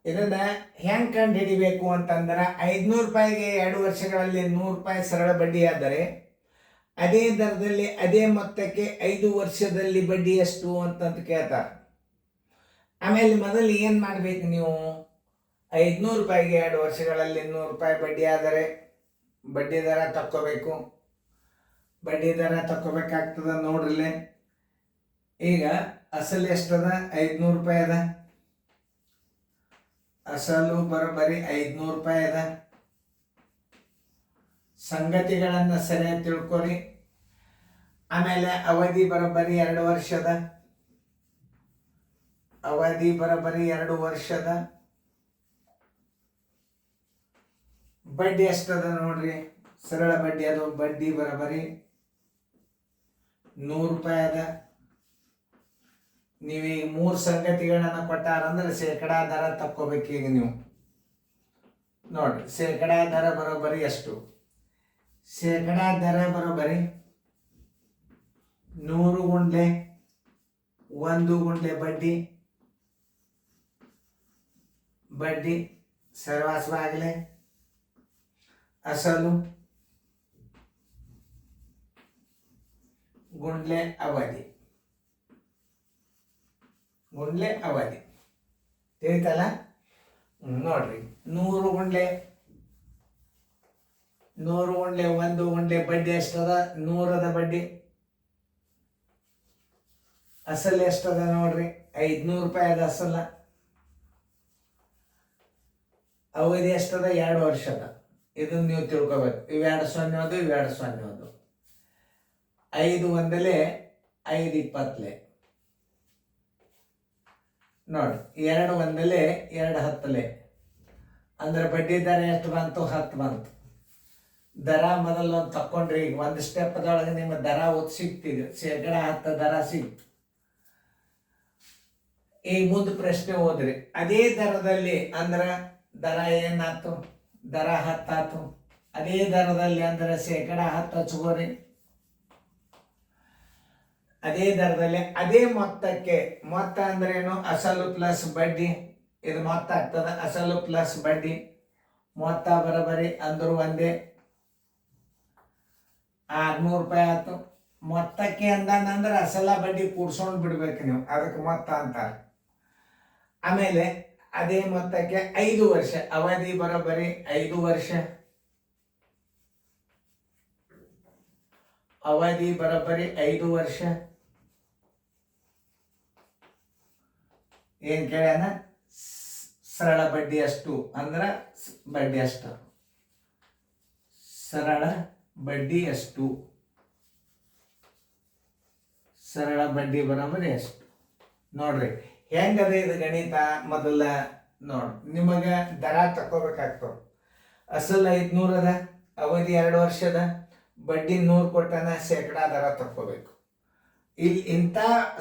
ಇದನ್ನ ಹೆಂಗೆ ಕಂಡು ಹಿಡಿಬೇಕು ಅಂತಂದ್ರೆ 500 ರೂಪಾಯಿಗೆ 2 ವರ್ಷಗಳಲ್ಲಿ 100 ರೂಪಾಯಿ ಸರಳ ಬಡ್ಡಿ ಆದರೆ ಅದೇ ದರದಲ್ಲಿ ಅದೇ ಮೊತ್ತಕ್ಕೆ 5 ವರ್ಷದಲ್ಲಿ ಬಡ್ಡಿ ಎಷ್ಟು ಅಂತಂತ ಕೇಳ್ತಾರೆ. ಆಮೇಲೆ ಮೊದಲು ಏನು ಮಾಡಬೇಕು ನೀವು, 500 ರೂಪಾಯಿಗೆ 2 ವರ್ಷಗಳಲ್ಲಿ 100 ರೂಪಾಯಿ ಬಡ್ಡಿ ಆದರೆ ಬಡ್ಡಿ ದರ ತಕ್ಕೋಬೇಕು. ಬಡ್ಡಿ ದರ ತಕ್ಕೋಬೇಕಾಗ್ತದ ನೋಡ್ರಿಲೆ. ಈಗ ಅಸಲು ಎಷ್ಟದ, 500 ರೂಪಾಯಿ ಅದ. ಅಸಲು ಬರೋಬ್ಬರಿ 500 ರೂಪಾಯಿ ಅದ. ಸಂಗತಿಗಳನ್ನು ಸರಿಯಾಗಿ ತಿಳ್ಕೊರಿ. ಆಮೇಲೆ ಅವಧಿ ಬರೋಬ್ಬರಿ 2 ವರ್ಷದ. ಅವಧಿ ಬರೋಬ್ಬರಿ 2 ವರ್ಷದ. ಬಡ್ಡಿ ಎಷ್ಟದ ನೋಡ್ರಿ, ಸರಳ ಬಡ್ಡಿ ಅದು. ಬಡ್ಡಿ ಬರೋಬ್ಬರಿ 100 ರೂಪಾಯಿ ಅದ. ನೀವೀಗ 3 ಸಂಗತಿಗಳನ್ನ ಕೊಟ್ಟಾರಂದ್ರೆ ಶೇಕಡಾ ದರ ತಕ್ಕೋಬೇಕೀಗ ನೀವು ನೋಡ್ರಿ. ಶೇಕಡಾ ದರ ಬರೋಬ್ಬರಿ ಎಷ್ಟು? ಶೇಕಡಾ ದರ ಬರೋಬ್ಬರಿ 100 ಗುಂಡ್ಲೆ 1 ಗುಂಡ್ಲೆ ಬಡ್ಡಿ. ಬಡ್ಡಿ ಸರ್ವಾಸವಾಗಲೇ ಅಸಲು ಗುಂಡ್ಲೆ ಅವಧಿ. ಗುಂಡ್ಲೆ ಅವಧಿ ತಿಳಿತಲ್ಲ? ನೋಡ್ರಿ, 100 ಗುಂಡ್ಲೆ 1 ಗುಂಡ್ಲೆ ಬಡ್ಡಿ ಎಷ್ಟದ? 100 ಬಡ್ಡಿ. ಅಸಲು ಎಷ್ಟದ ನೋಡ್ರಿ, 500 ರೂಪಾಯಿ ಅದ ಅಸಲ. ಅವಧಿ ಎಷ್ಟದ? 2 ವರ್ಷದ. ಇದನ್ನ ನೀವು ತಿಳ್ಕೊಬೇಕು. ಇವೆರಡು 0 ಅದು, ಇವೆರಡು 0 ಅದು. 5 ಒಂದಲೆ 5 20 ನೋಡಿ. 2 ಒಂದಲೆ 2 10 ಅಂದ್ರೆ ಬಡ್ಡಿ ದರ ಎಷ್ಟು ಬಂತು? 10 ಬಂತು. ದರ ಮೊದಲು ಒಂದು ತಕ್ಕೊಂಡ್ರಿ. ಈಗ ಒಂದು ಸ್ಟೆಪ್ದೊಳಗೆ ನಿಮ್ಮ ದರ ಸಿಗ್ತಿದೆ, ಶೇಕಡಾ 10 ದರ ಸಿಕ್ತು. ಈಗ ಮುಂದೆ ಪ್ರಶ್ನೆ ಓದ್ರಿ. ಅದೇ ದರದಲ್ಲಿ ಅಂದ್ರೆ ದರ ಏನಾಯ್ತು? ದರ 10 ಆಯ್ತು. ಅದೇ ದರದಲ್ಲಿ ಅಂದ್ರೆ ಶೇಕಡಾ 10 ಹಚ್ಕೋರಿ. ಅದೇ ದರದಲ್ಲಿ ಅದೇ ಮೊತ್ತಕ್ಕೆ, ಮೊತ್ತ ಅಂದ್ರೆ ಏನು? ಅಸಲು ಪ್ಲಸ್ ಬಡ್ಡಿ. ಇದು ಮೊತ್ತ ಆಗ್ತದ, ಅಸಲು ಪ್ಲಸ್ ಬಡ್ಡಿ. ಮೊತ್ತ ಬರೋಬ್ಬರಿ ಅಂದ್ರು ಒಂದೇ 600 ರೂಪಾಯಿ ಆಯ್ತು. ಮೊತ್ತಕ್ಕೆ ಅಂದಂದ್ರೆ ಅಸಲ ಬಡ್ಡಿ ಕೂಡ್ಸ್ಕೊಂಡು ಬಿಡ್ಬೇಕು ನೀವು, ಅದಕ್ಕೆ ಮೊತ್ತ ಅಂತಾರೆ. ಆಮೇಲೆ ಅದೇ ಮೊತ್ತಕ್ಕೆ 5 ವರ್ಷ ಅವಧಿ ಬರೋಬ್ಬರಿ 5 ವರ್ಷ. ಅವಧಿ ಬರೋಬ್ಬರಿ 5 ವರ್ಷ. ಏನ್ ಕೇಳ್ಯಾನ? ಸರಳ ಬಡ್ಡಿ ಎಷ್ಟು ಅಂದ್ರೆ ಬಡ್ಡಿ ಎಷ್ಟು. ಸರಳ ಬಡ್ಡಿ ಎಷ್ಟು? ಸರಳ ಬಡ್ಡಿ ಬರೋಬ್ಬರಿ ಎಷ್ಟು ನೋಡ್ರಿ. ಹೆಂಗದ ಇದು ಗಣಿತ? ಮೊದಲ ನೋಡ್ರಿ, ನಿಮಗೆ ದರ ತಕ್ಕೋಬೇಕಾಗ್ತವ. ಅಸಲು 500 ಅದ, ಅವಧಿ 2 ವರ್ಷದ, ಬಡ್ಡಿ 100 ಕೊಟ್ಟನ, ಶೇಕಡಾ ದರ ತಕ್ಕೋಬೇಕು. ಇಲ್ಲಿ ಇಂಥ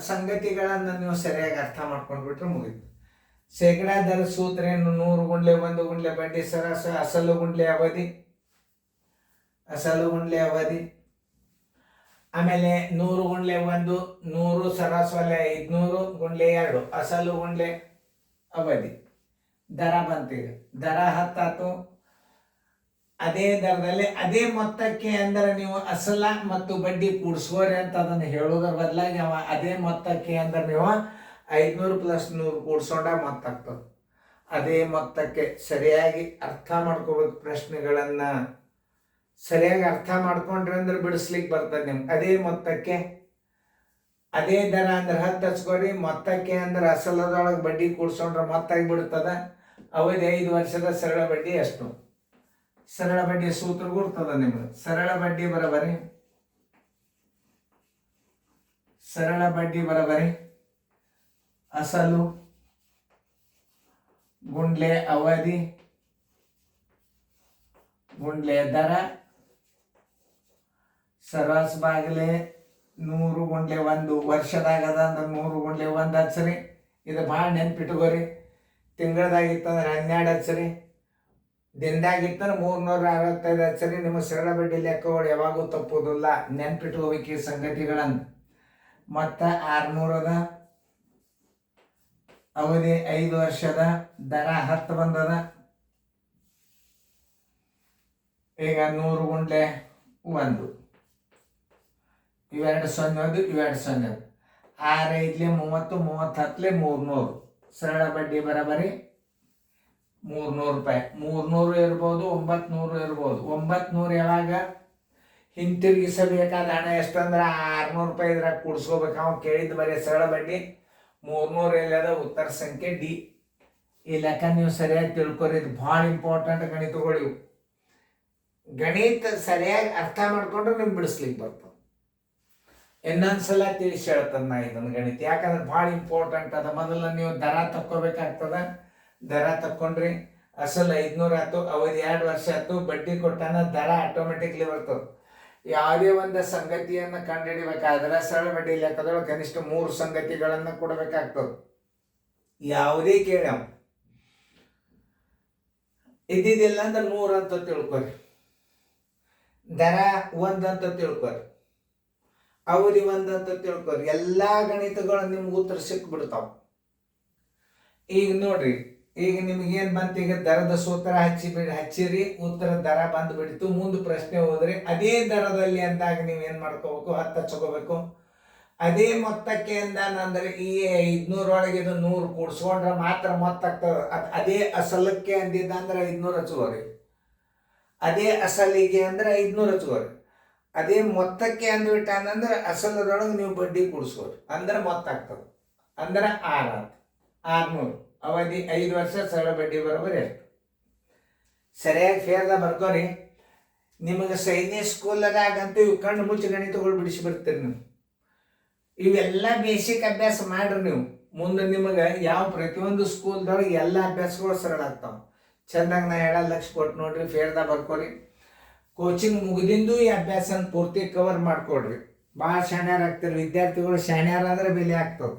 ಸಂಗತಿಗಳನ್ನು ನೀವು ಸರಿಯಾಗಿ ಅರ್ಥ ಮಾಡ್ಕೊಂಡ್ಬಿಟ್ರೆ ಮುಗಿತು. ಶೇಕಡಾ ದರ ಸೂತ್ರ ಏನು? 100 ಗುಂಡ್ಲೆ 1 ಗುಂಡ್ಲೆ ಬಡ್ಡಿ ಸರಾಸ ಅಸಲು ಗುಂಡ್ಲೆ ಅವಧಿ. ಅಸಲು ಗುಂಡ್ಲೆ ಅವಧಿ. ಆಮೇಲೆ 100 ಗುಂಡ್ಲೆ 1 100 ಸರಾಸರಿ 500 ಗುಂಡ್ಲೆ 2 ಅಸಲು ಗುಂಡ್ಲೆ ಅವಧಿ. ದರ ಬಂತೀಗ, ದರ 10 ಆಯ್ತು. ಅದೇ ದರದಲ್ಲಿ ಅದೇ ಮೊತ್ತಕ್ಕೆ ಅಂದ್ರೆ ನೀವು ಅಸಲ ಮತ್ತು ಬಡ್ಡಿ ಕೂಡಿಸ್ಕೋರಿ ಅಂತ ಅದನ್ನು ಹೇಳೋದ್ರ ಬದಲಾಗಿ ಅದೇ ಮೊತ್ತಕ್ಕೆ ಅಂದ್ರೆ ನೀವು 500 + 100 ಕೂಡಿಸ್ಕೊಂಡ ಮೊತ್ತ ಆಗ್ತದೆ. ಅದೇ ಮೊತ್ತಕ್ಕೆ ಸರಿಯಾಗಿ ಅರ್ಥ ಮಾಡ್ಕೋಬೇಕು. ಪ್ರಶ್ನೆಗಳನ್ನ ಸರಿಯಾಗಿ ಅರ್ಥ ಮಾಡ್ಕೊಂಡ್ರೆ ಅಂದ್ರೆ ಬಿಡಿಸ್ಲಿಕ್ಕೆ ಬರ್ತದೆ ನಿಮ್ಗೆ. ಅದೇ ಮೊತ್ತಕ್ಕೆ ಅದೇ ದರ ಅಂದ್ರೆ 10 ಹಚ್ಕೋರಿ. ಮೊತ್ತಕ್ಕೆ ಅಂದ್ರೆ ಅಸಲದೊಳಗೆ ಬಡ್ಡಿ ಕೂಡ್ಸ್ಕೊಂಡ್ರೆ ಮೊತ್ತ ಆಗಿಬಿಡ್ತದ. ಅವಧಿ 5 ವರ್ಷದ. ಸರಳ ಬಡ್ಡಿ ಎಷ್ಟು? ಸರಳ ಬಡ್ಡಿ ಸೂತ್ರ ಗುರ್ತದ ನಿಮ್ಗೆ. ಸರಳ ಬಡ್ಡಿ ಬರೋಬ್ಬರಿ ಸರಳ ಬಡ್ಡಿ ಬರೋಬ್ಬರಿ ಅಸಲು ಗುಂಡ್ಲೆ ಅವಧಿ ಗುಂಡ್ಲೆ ದರ ಸರಾಸ ಬಾಗಿಲೆ 100 ಗುಂಡ್ಲೆ 1 ವರ್ಷದಾಗದ ಅಂದ್ರೆ 100 ಗುಂಡ್ಲೆ 1 ಹಚ್ಚ್ರಿ. ಇದು ಭಾಳ ನೆನ್ಪಿಟ್ಕೋರಿ. ತಿಂಗಳದಾಗಿತ್ತಂದ್ರೆ 12 ಹಚ್ಚ್ರಿ. ದಿನದಾಗಿತ್ತಂದ್ರೆ 365 ಹಚ್ಚ್ರಿ. ನಿಮಗೆ ಸರಳ ಬಡ್ಡಿ ಲೆಕ್ಕಗಳು ಯಾವಾಗೂ ತಪ್ಪೋದಿಲ್ಲ. ನೆನ್ಪಿಟ್ಕೋಬೇಕು ಈ ಸಂಗತಿಗಳನ್ನು. ಮತ್ತು 600 ಅದ, ಅವಧಿ 5 ವರ್ಷದ, ದರ 10 ಬಂದದ. ಈಗ 100 ಗುಂಡ್ಲೆ 1, ಇವೆರಡು 0, ಇವೆರಡು 0. 6 5 30, 30 10 300. ಸರಳ ಬಡ್ಡಿ ಬರಬರಿ 300 ರೂಪಾಯಿ. 300 ಇರ್ಬೋದು, 900 ಇರ್ಬೋದು. 900 ಯಾವಾಗ ಹಿಂತಿರುಗಿಸಬೇಕಾದ ಹಣ ಎಷ್ಟಂದ್ರೆ 600 ರೂಪಾಯಿ ಇದ್ರಾಗ ಕೂಡಿಸ್ಕೋಬೇಕು. ಅವ್ನು ಕೇಳಿದ್ದು ಬರೀ ಸರಳ ಬಡ್ಡಿ 300 ಎಲ್ಲದ. ಉತ್ತರ ಸಂಖ್ಯೆ ಡಿ. ಈ ಲೆಕ್ಕ ನೀವು ಸರಿಯಾಗಿ ತಿಳ್ಕೊರಿ. ಇದು ಭಾಳ ಇಂಪಾರ್ಟೆಂಟ್ ಗಣಿತಗಳು. ಗಣಿತ ಸರಿಯಾಗಿ ಅರ್ಥ ಮಾಡ್ಕೊಂಡ್ರೆ ನಿಮ್ಗೆ ಬಿಡಿಸ್ಲಿಕ್ಕೆ ಬರ್ತದೆ. ಇನ್ನೊಂದ್ಸಲ ತಿಳಿಸಿ ಹೇಳ್ತದೆ ನಾ ಇದನ್ನು ಗಣಿತ, ಯಾಕಂದ್ರೆ ಭಾಳ ಇಂಪಾರ್ಟೆಂಟ್ ಅದ. ಮೊದಲ ನೀವು ದರ ತಕ್ಕೋಬೇಕಾಗ್ತದ. ದರ ತಕ್ಕೊಂಡ್ರಿ, ಅಸಲು 500 ಆಯ್ತು, ಅವಧಿ 2 ವರ್ಷ ಆಯ್ತು, ಬಡ್ಡಿ ಕೊಟ್ಟಾನ, ದರ ಆಟೋಮೆಟಿಕ್ಲಿ ಬರ್ತದೆ. ಯಾವುದೇ ಒಂದು ಸಂಗತಿಯನ್ನು ಕಂಡುಹಿಡಿಬೇಕಾದ್ರೆ ಸರಳ ಬಡ್ಡಿ ಲೆಕ್ಕದೊಳಗೆ ಕನಿಷ್ಠ 3 ಸಂಗತಿಗಳನ್ನು ಕೊಡಬೇಕಾಗ್ತದೆ. ಯಾವುದೇ ಕೇಳ ಇದ್ದಿದ್ದಿಲ್ಲ ಅಂದ್ರೆ 100 ಅಂತ ತಿಳ್ಕೊರಿ, ದರ 1 ಅಂತ ತಿಳ್ಕೊರಿ, ಅವಧಿ 1 ಅಂತ ತಿಳ್ಕೊರಿ. ಎಲ್ಲ ಗಣಿತಗಳು ನಿಮ್ಗೆ ಉತ್ತರ ಸಿಕ್ಬಿಡ್ತಾವ. ಈಗ ನೋಡ್ರಿ, ಈಗ ನಿಮ್ಗೇನು ಬಂತು, ಈಗ ದರದ ಸೂತ್ರ ಹಚ್ಚಿರಿ, ಉತ್ತರ ದರ ಬಂದು ಬಿಡ್ತು. ಮುಂದೆ ಪ್ರಶ್ನೆ ಹೋದ್ರಿ ಅದೇ ದರದಲ್ಲಿ ಅಂದಾಗ ನೀವೇನು ಮಾಡ್ಕೋಬೇಕು, 10 ಹಚ್ಕೋಬೇಕು. ಅದೇ ಮೊತ್ತಕ್ಕೆ ಅಂದಾನಂದ್ರೆ ಈ 500 ಒಳಗೆ ಇದು 100 ಕೂಡಿಸ್ಕೊಂಡ್ರೆ ಮಾತ್ರ ಮೊತ್ತ ಆಗ್ತದೆ. ಅದೇ ಅಸಲಕ್ಕೆ ಅಂದಿದ್ದ ಅಂದ್ರೆ 500 ಹಚ್ಕೋರಿ. ಅದೇ ಅಸಲಿಗೆ ಅಂದ್ರೆ 500 ಹಚ್ಕೋರಿ. ಅದೇ ಮೊತ್ತಕ್ಕೆ ಅಂದ್ಬಿಟ್ಟಾನಂದ್ರೆ ಅಸಲದೊಳಗೆ ನೀವು ಬಡ್ಡಿ ಕೂಡಿಸ್ಕೋರಿ, ಅಂದ್ರೆ ಮೊತ್ತ ಆಗ್ತದೆ. ಅಂದ್ರೆ 600. ಅವಧಿ 5 ವರ್ಷ, ಸರಳ ಬಡ್ಡಿ ಬರೋಬರಿ ಎಷ್ಟು. ಸರಿಯಾಗಿ ಫೇರ್ದ ಬರ್ಕೋರಿ. ನಿಮಗೆ ಸೈನ್ಯ ಸ್ಕೂಲ್ದಾಗಂತೂ ಇವು ಕಣ್ಣು ಮುಚ್ಚಿ ಗಣಿತಗಳು ಬಿಡಿಸಿ ಬರ್ತೀರಿ ನೀವು. ಇವೆಲ್ಲ ಬೇಸಿಕ್ ಅಭ್ಯಾಸ ಮಾಡ್ರಿ ನೀವು. ಮುಂದೆ ನಿಮಗೆ ಯಾವ ಪ್ರತಿಯೊಂದು ಸ್ಕೂಲ್ದೊಳಗೆ ಎಲ್ಲ ಅಭ್ಯಾಸಗಳು ಸರಳ ಆಗ್ತಾವೆ. ಚೆಂದಾಗಿ ನಾ ಹೇಳೋ ಲಕ್ಷ ಕೊಟ್ಟು ನೋಡ್ರಿ, ಫೇರ್ದ ಬರ್ಕೋರಿ. ಕೋಚಿಂಗ್ ಮುಗಿದಿಂದು ಈ ಅಭ್ಯಾಸನ ಪೂರ್ತಿ ಕವರ್ ಮಾಡ್ಕೊಡ್ರಿ. ಭಾಳ ಶಾಣ್ಯಾರ ಆಗ್ತೀರಿ ವಿದ್ಯಾರ್ಥಿಗಳು. ಶಾಣ್ಯಾರಾದ್ರೆ ಬೆಲೆ ಆಗ್ತದೆ.